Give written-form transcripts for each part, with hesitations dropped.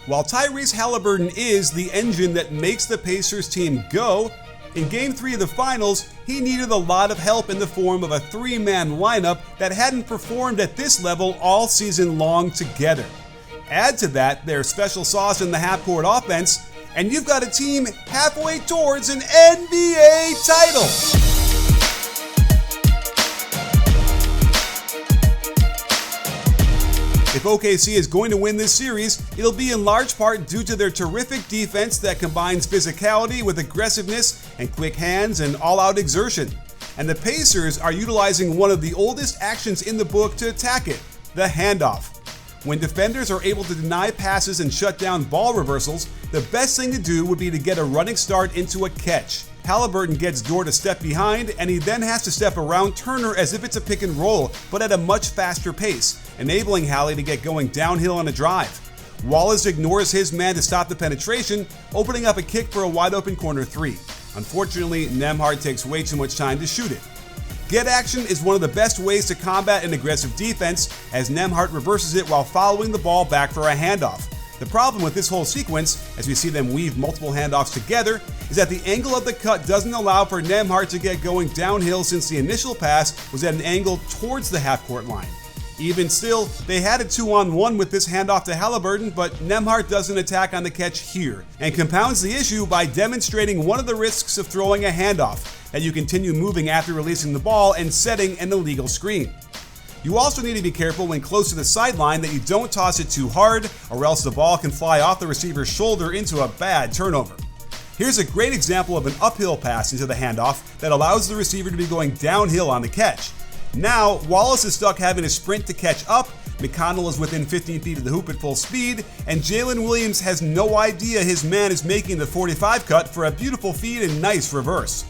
While Tyrese Haliburton is the engine that makes the Pacers team go, in Game 3 of the Finals, he needed a lot of help in the form of a three-man lineup that hadn't performed at this level all season long together. Add to that their special sauce in the half-court offense, and you've got a team halfway towards an NBA title. If OKC is going to win this series, it'll be in large part due to their terrific defense that combines physicality with aggressiveness and quick hands and all-out exertion. And the Pacers are utilizing one of the oldest actions in the book to attack it, the handoff. When defenders are able to deny passes and shut down ball reversals, the best thing to do would be to get a running start into a catch. Haliburton gets Dort a step behind, and he then has to step around Turner as if it's a pick and roll, but at a much faster pace, enabling Hallie to get going downhill on a drive. Wallace ignores his man to stop the penetration, opening up a kick for a wide-open corner three. Unfortunately, Nembhard takes way too much time to shoot it. Get action is one of the best ways to combat an aggressive defense, as Nembhard reverses it while following the ball back for a handoff. The problem with this whole sequence, as we see them weave multiple handoffs together, is that the angle of the cut doesn't allow for Nembhard to get going downhill since the initial pass was at an angle towards the half-court line. Even still, they had a 2-on-1 with this handoff to Haliburton, but Nembhard doesn't attack on the catch here, and compounds the issue by demonstrating one of the risks of throwing a handoff, that you continue moving after releasing the ball and setting an illegal screen. You also need to be careful when close to the sideline that you don't toss it too hard, or else the ball can fly off the receiver's shoulder into a bad turnover. Here's a great example of an uphill pass into the handoff that allows the receiver to be going downhill on the catch. Now, Wallace is stuck having to sprint to catch up, McConnell is within 15 feet of the hoop at full speed, and Jalen Williams has no idea his man is making the 45 cut for a beautiful feed and nice reverse.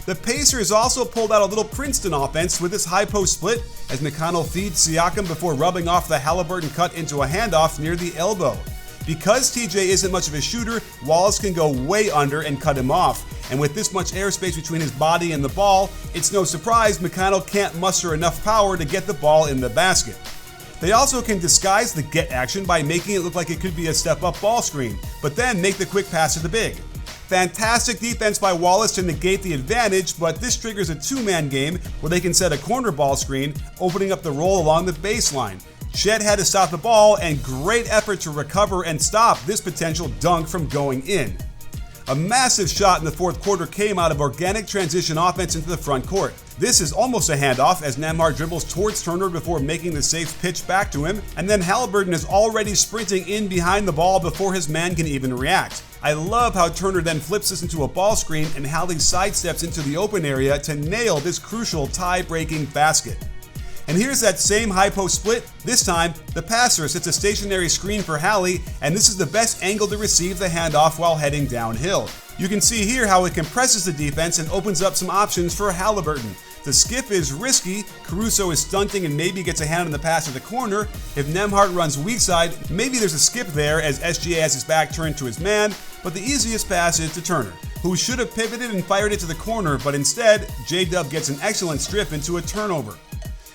The Pacers also pulled out a little Princeton offense with this high post split as McConnell feeds Siakam before rubbing off the Haliburton cut into a handoff near the elbow. Because TJ isn't much of a shooter, Wallace can go way under and cut him off, and with this much airspace between his body and the ball, it's no surprise McConnell can't muster enough power to get the ball in the basket. They also can disguise the get action by making it look like it could be a step-up ball screen, but then make the quick pass to the big. Fantastic defense by Wallace to negate the advantage, but this triggers a two-man game where they can set a corner ball screen, opening up the roll along the baseline. Chet had to stop the ball, and great effort to recover and stop this potential dunk from going in. A massive shot in the fourth quarter came out of organic transition offense into the front court. This is almost a handoff as Nembhard dribbles towards Turner before making the safe pitch back to him, and then Haliburton is already sprinting in behind the ball before his man can even react. I love how Turner then flips this into a ball screen and Hallie sidesteps into the open area to nail this crucial tie-breaking basket. And here's that same high post split. This time, the passer sets a stationary screen for Hallie, and this is the best angle to receive the handoff while heading downhill. You can see here how it compresses the defense and opens up some options for Haliburton. The skip is risky, Caruso is stunting and maybe gets a hand on the pass to the corner. If Nembhard runs weak side, maybe there's a skip there as SGA has his back turned to his man, but the easiest pass is to Turner, who should have pivoted and fired it to the corner, but instead, J-Dub gets an excellent strip into a turnover.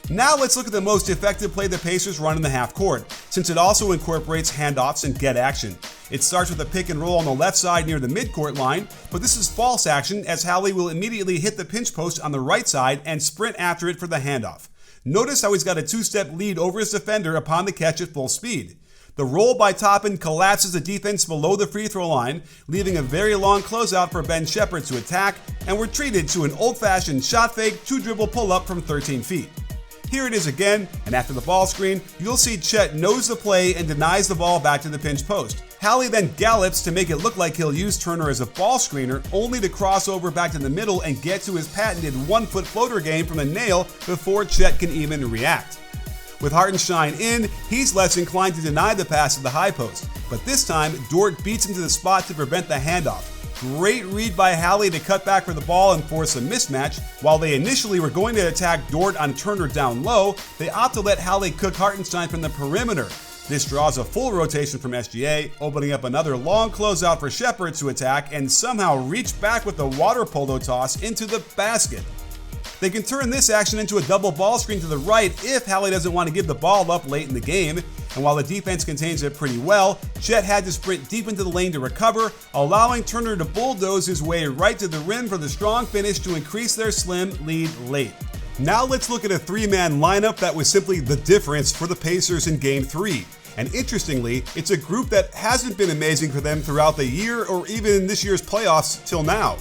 Now let's look at the most effective play the Pacers run in the half court, since it also incorporates handoffs and get action. It starts with a pick and roll on the left side near the midcourt line, but this is false action as Hallie will immediately hit the pinch post on the right side and sprint after it for the handoff. Notice how he's got a two-step lead over his defender upon the catch at full speed. The roll by Toppin collapses the defense below the free throw line, leaving a very long closeout for Ben Sheppard to attack, and we're treated to an old-fashioned shot fake two-dribble pull-up from 13 feet. Here it is again, and after the ball screen, you'll see Chet knows the play and denies the ball back to the pinch post. Hallie then gallops to make it look like he'll use Turner as a ball screener, only to cross over back to the middle and get to his patented one-foot floater game from the nail before Chet can even react. With Hartenstein in, he's less inclined to deny the pass to the high post, but this time Dort beats him to the spot to prevent the handoff. Great read by Hallie to cut back for the ball and force a mismatch. While they initially were going to attack Dort on Turner down low, they opt to let Hallie cook Hartenstein from the perimeter. This draws a full rotation from SGA, opening up another long closeout for Sheppard to attack and somehow reach back with the water polo toss into the basket. They can turn this action into a double ball screen to the right if Hallie doesn't want to give the ball up late in the game, and while the defense contains it pretty well, Chet had to sprint deep into the lane to recover, allowing Turner to bulldoze his way right to the rim for the strong finish to increase their slim lead late. Now let's look at a three-man lineup that was simply the difference for the Pacers in Game 3. And interestingly, it's a group that hasn't been amazing for them throughout the year or even this year's playoffs till now.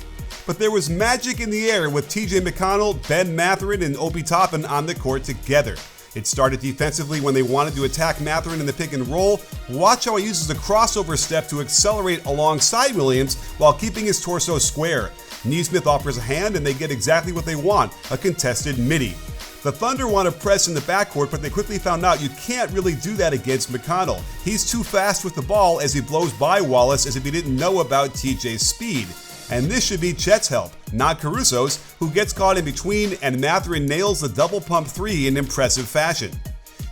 But there was magic in the air with TJ McConnell, Ben Mathurin, and Obi Toppin on the court together. It started defensively when they wanted to attack Mathurin in the pick and roll. Watch how he uses a crossover step to accelerate alongside Williams while keeping his torso square. Nesmith offers a hand and they get exactly what they want, a contested midi. The Thunder want to press in the backcourt, but they quickly found out you can't really do that against McConnell. He's too fast with the ball as he blows by Wallace as if he didn't know about TJ's speed. And this should be Chet's help, not Caruso's, who gets caught in between, and Mathurin nails the double pump three in impressive fashion.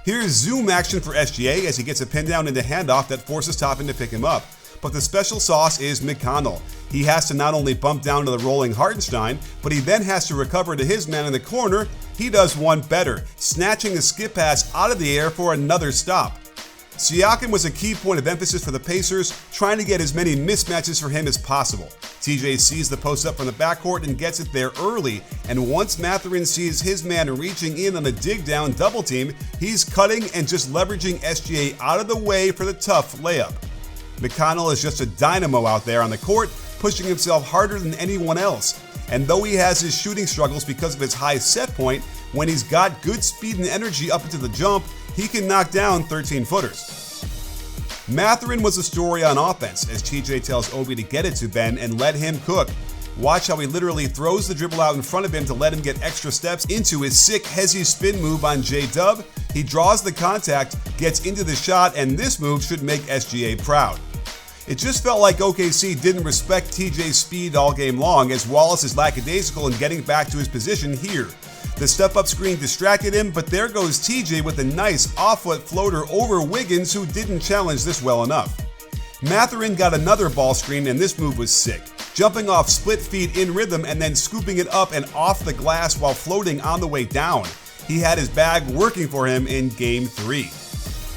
Here's zoom action for SGA as he gets a pin down into handoff that forces Toppin to pick him up. But the special sauce is McConnell. He has to not only bump down to the rolling Hartenstein, but he then has to recover to his man in the corner. He does one better, snatching the skip pass out of the air for another stop. Siakam was a key point of emphasis for the Pacers, trying to get as many mismatches for him as possible. TJ sees the post up from the backcourt and gets it there early, and once Mathurin sees his man reaching in on a dig down double team, he's cutting and just leveraging SGA out of the way for the tough layup. McConnell is just a dynamo out there on the court, pushing himself harder than anyone else. And though he has his shooting struggles because of his high set point, when he's got good speed and energy up into the jump, he can knock down 13-footers. Mathurin was a story on offense as TJ tells Obi to get it to Ben and let him cook. Watch how he literally throws the dribble out in front of him to let him get extra steps into his sick hezzy spin move on J-Dub. He draws the contact, gets into the shot, and this move should make SGA proud. It just felt like OKC didn't respect TJ's speed all game long as Wallace is lackadaisical in getting back to his position here. The step-up screen distracted him, but there goes TJ with a nice off-foot floater over Wiggins, who didn't challenge this well enough. Mathurin got another ball screen, and this move was sick, jumping off split feet in rhythm and then scooping it up and off the glass while floating on the way down. He had his bag working for him in Game 3.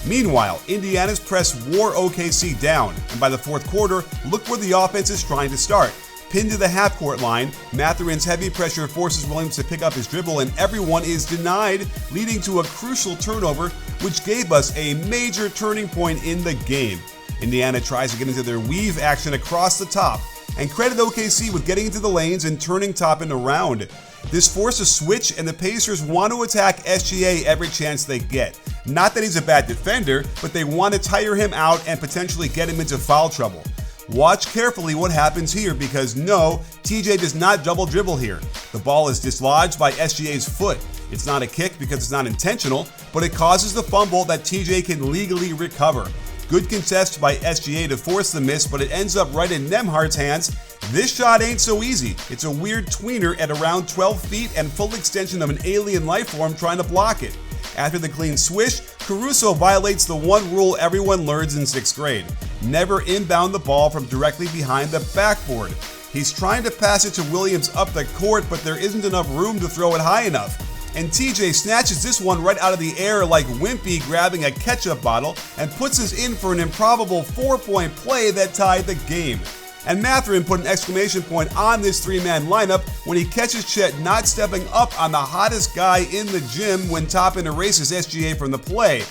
Meanwhile, Indiana's press wore OKC down, and by the fourth quarter, look where the offense is trying to start. Pinned to the half-court line, Mathurin's heavy pressure forces Williams to pick up his dribble and everyone is denied, leading to a crucial turnover, which gave us a major turning point in the game. Indiana tries to get into their weave action across the top, and credit OKC with getting into the lanes and turning Toppin around. This forced a switch, and the Pacers want to attack SGA every chance they get. Not that he's a bad defender, but they want to tire him out and potentially get him into foul trouble. Watch carefully what happens here because no, TJ does not double dribble here. The ball is dislodged by SGA's foot. It's not a kick because it's not intentional, but it causes the fumble that TJ can legally recover. Good contest by SGA to force the miss, but it ends up right in Nembhard's hands. This shot ain't so easy. It's a weird tweener at around 12 feet and full extension of an alien life form trying to block it. After the clean swish, Caruso violates the one rule everyone learns in 6th grade. Never inbound the ball from directly behind the backboard. He's trying to pass it to Williams up the court, but there isn't enough room to throw it high enough. And TJ snatches this one right out of the air like Wimpy grabbing a ketchup bottle and puts us in for an improbable 4-point play that tied the game. And Mathurin put an exclamation point on this three-man lineup when he catches Chet not stepping up on the hottest guy in the gym when Toppin erases SGA from the play.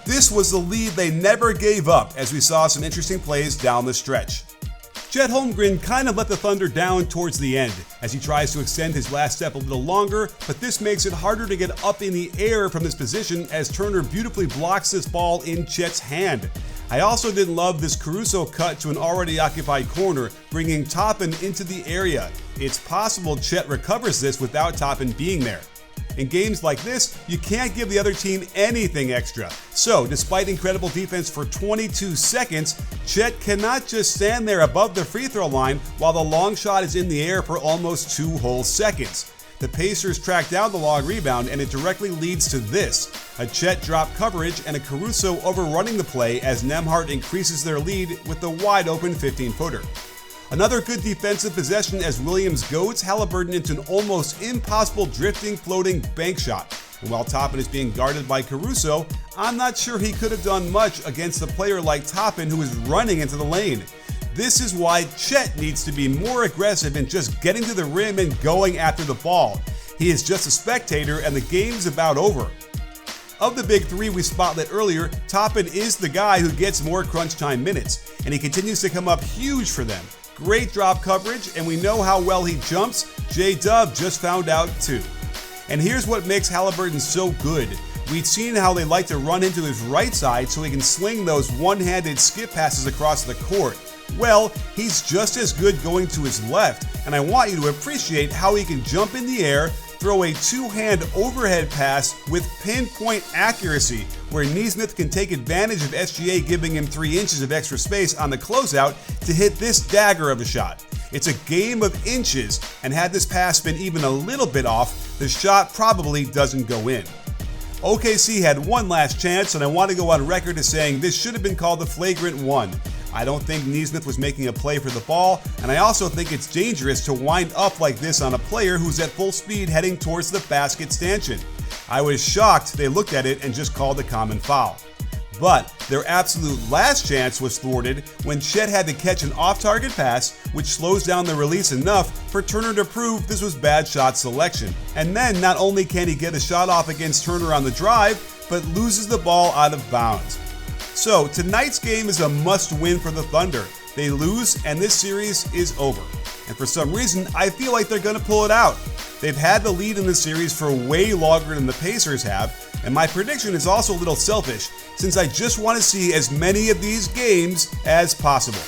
This was the lead they never gave up as we saw some interesting plays down the stretch. Chet Holmgren kind of let the Thunder down towards the end as he tries to extend his last step a little longer, but this makes it harder to get up in the air from this position as Turner beautifully blocks this ball in Chet's hand. I also didn't love this Caruso cut to an already occupied corner, bringing Toppin into the area. It's possible Chet recovers this without Toppin being there. In games like this, you can't give the other team anything extra. So, despite incredible defense for 22 seconds, Chet cannot just stand there above the free throw line while the long shot is in the air for almost 2 whole seconds. The Pacers track down the long rebound and it directly leads to this: a Chet drop coverage and a Caruso overrunning the play as Nembhard increases their lead with the wide open 15-footer. Another good defensive possession as Williams goads Haliburton into an almost impossible drifting, floating bank shot. And while Toppin is being guarded by Caruso, I'm not sure he could have done much against a player like Toppin who is running into the lane. This is why Chet needs to be more aggressive in just getting to the rim and going after the ball. He is just a spectator and the game's about over. Of the big three we spotlit earlier, Toppin is the guy who gets more crunch time minutes, and he continues to come up huge for them. Great drop coverage, and we know how well he jumps. J-Dub just found out too. And here's what makes Haliburton so good. We've seen how they like to run into his right side so he can sling those one-handed skip passes across the court. Well, he's just as good going to his left, and I want you to appreciate how he can jump in the air, throw a two-hand overhead pass with pinpoint accuracy, where Nesmith can take advantage of SGA giving him 3 inches of extra space on the closeout to hit this dagger of a shot. It's a game of inches, and had this pass been even a little bit off, the shot probably doesn't go in. OKC had one last chance, and I want to go on record as saying this should have been called the flagrant one. I don't think Nesmith was making a play for the ball, and I also think it's dangerous to wind up like this on a player who's at full speed heading towards the basket stanchion. I was shocked they looked at it and just called a common foul. But their absolute last chance was thwarted when Chet had to catch an off-target pass, which slows down the release enough for Turner to prove this was bad shot selection. And then not only can he get a shot off against Turner on the drive, but loses the ball out of bounds. So tonight's game is a must-win for the Thunder. They lose and this series is over. And for some reason, I feel like they're going to pull it out. They've had the lead in the series for way longer than the Pacers have, and my prediction is also a little selfish, since I just want to see as many of these games as possible.